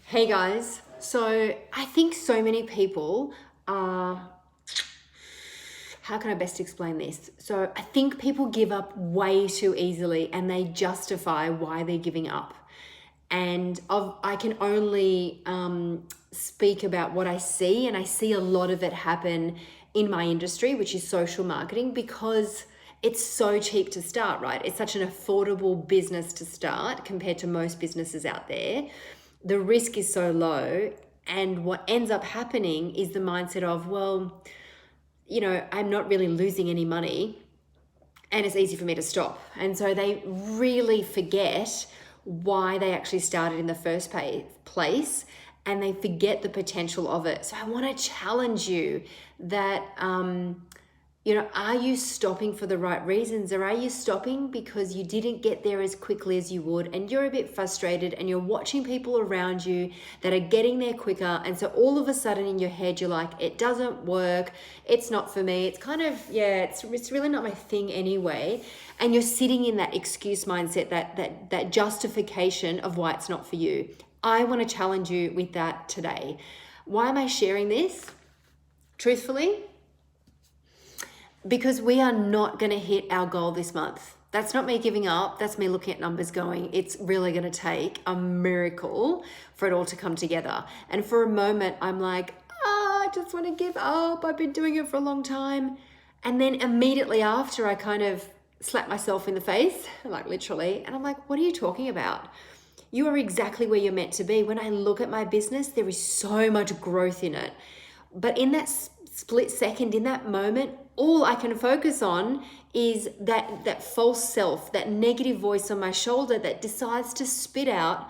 Hey guys, so I think so many people are, how can I best explain this? So I think people give up way too easily and they justify why they're giving up. And I can only speak about what I see, and I see a lot of it happen in my industry, which is social marketing, because it's so cheap to start, right? It's such an affordable business to start compared to most businesses out there. The risk is so low, and what ends up happening is the mindset of, well, I'm not really losing any money and it's easy for me to stop. And so they really forget why they actually started in the first place, and they forget the potential of it. So I want to challenge you that, are you stopping for the right reasons, or are you stopping because you didn't get there as quickly as you would and you're a bit frustrated and you're watching people around you that are getting there quicker, and so all of a sudden in your head you're like, it doesn't work, it's not for me, it's kind of, it's really not my thing anyway, and you're sitting in that excuse mindset, that justification of why it's not for you. I want to challenge you with that today. Why am I sharing this? Truthfully, because we are not going to hit our goal this month. That's not me giving up. That's me looking at numbers going, it's really going to take a miracle for it all to come together. And for a moment, I'm like, I just want to give up. I've been doing it for a long time. And then immediately after, I kind of slap myself in the face, like literally. And I'm like, what are you talking about? You are exactly where you're meant to be. When I look at my business, there is so much growth in it. But in that split second, in that moment, all I can focus on is that false self, that negative voice on my shoulder that decides to spit out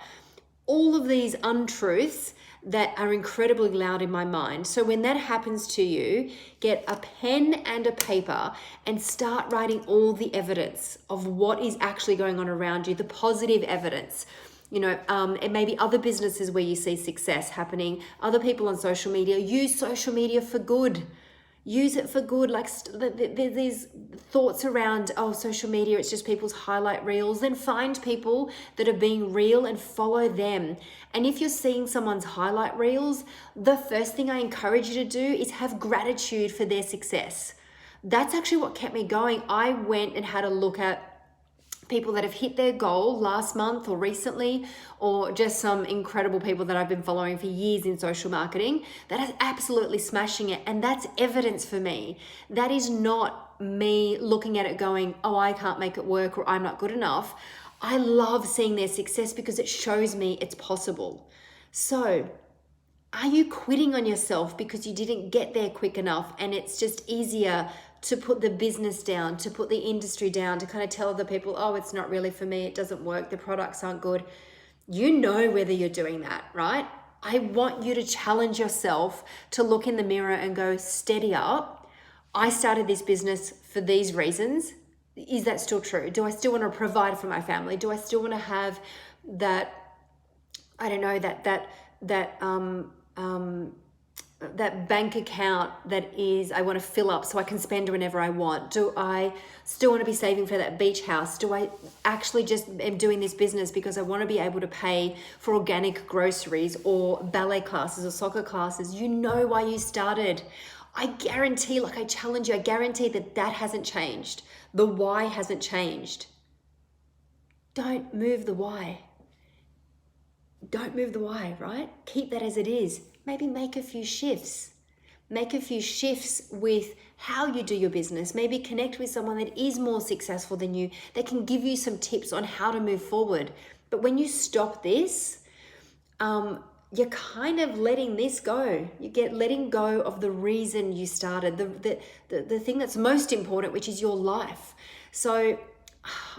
all of these untruths that are incredibly loud in my mind. So when that happens to you, get a pen and a paper and start writing all the evidence of what is actually going on around you, the positive evidence. It may be other businesses where you see success happening, other people on social media. Use social media for good. Use it for good. Like there's these thoughts around, social media, it's just people's highlight reels. Then find people that are being real and follow them. And if you're seeing someone's highlight reels, the first thing I encourage you to do is have gratitude for their success. That's actually what kept me going. I went and had a look at people that have hit their goal last month or recently, or just some incredible people that I've been following for years in social marketing that are absolutely smashing it. And that's evidence for me. That is not me looking at it going, I can't make it work, or I'm not good enough. I love seeing their success because it shows me it's possible. So are you quitting on yourself because you didn't get there quick enough, and it's just easier to put the business down, to put the industry down, to kind of tell other people, it's not really for me, it doesn't work, the products aren't good? You know whether you're doing that, right? I want you to challenge yourself to look in the mirror and go, steady up. I started this business for these reasons. Is that still true? Do I still want to provide for my family? Do I still want to have that, that bank account that is, I want to fill up so I can spend whenever I want? Do I still want to be saving for that beach house? Do I actually just am doing this business because I want to be able to pay for organic groceries or ballet classes or soccer classes? You know why you started. I guarantee, I challenge you, I guarantee that hasn't changed. The why hasn't changed. Don't move the why. Don't move the why, right? Keep that as it is. Maybe make a few shifts. Make a few shifts with how you do your business. Maybe connect with someone that is more successful than you, that can give you some tips on how to move forward. But when you stop this, you're kind of letting this go. Letting go of the reason you started, the thing that's most important, which is your life. So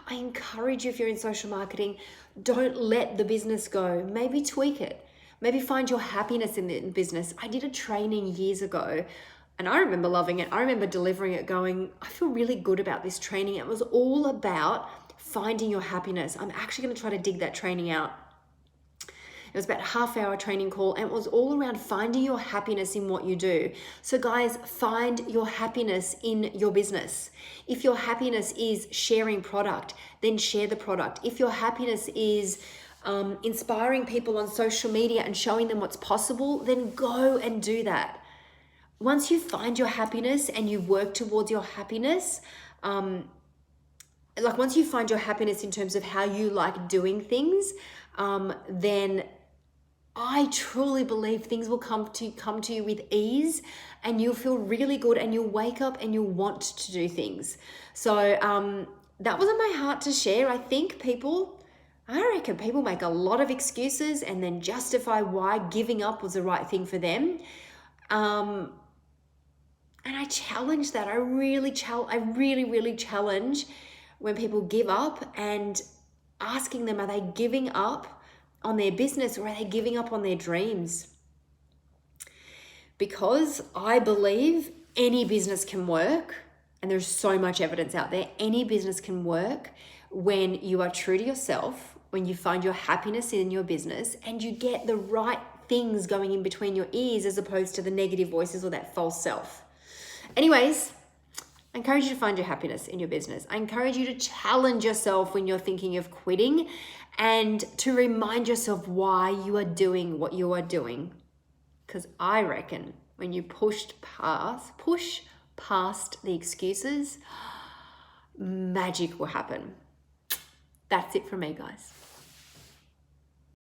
I encourage you, if you're in social marketing, don't let the business go. Maybe tweak it. Maybe find your happiness in the business. I did a training years ago and I remember loving it. I remember delivering it going, I feel really good about this training. It was all about finding your happiness. I'm actually going to try to dig that training out. It was about a half-hour training call, and it was all around finding your happiness in what you do. So guys, find your happiness in your business. If your happiness is sharing product, then share the product. If your happiness is inspiring people on social media and showing them what's possible, then go and do that. Once you find your happiness and you work towards your happiness, like once you find your happiness in terms of how you like doing things, then I truly believe things will come to you with ease, and you'll feel really good, and you'll wake up and you'll want to do things. So that was on my heart to share. I reckon people make a lot of excuses and then justify why giving up was the right thing for them. And I challenge that. I really, really challenge when people give up, and asking them, are they giving up on their business, or are they giving up on their dreams? Because I believe any business can work, and there's so much evidence out there. Any business can work when you are true to yourself, when you find your happiness in your business, and you get the right things going in between your ears, as opposed to the negative voices or that false self. Anyways, I encourage you to find your happiness in your business. I encourage you to challenge yourself when you're thinking of quitting, and to remind yourself why you are doing what you are doing. Because I reckon when you push past the excuses, magic will happen. That's it from me, guys.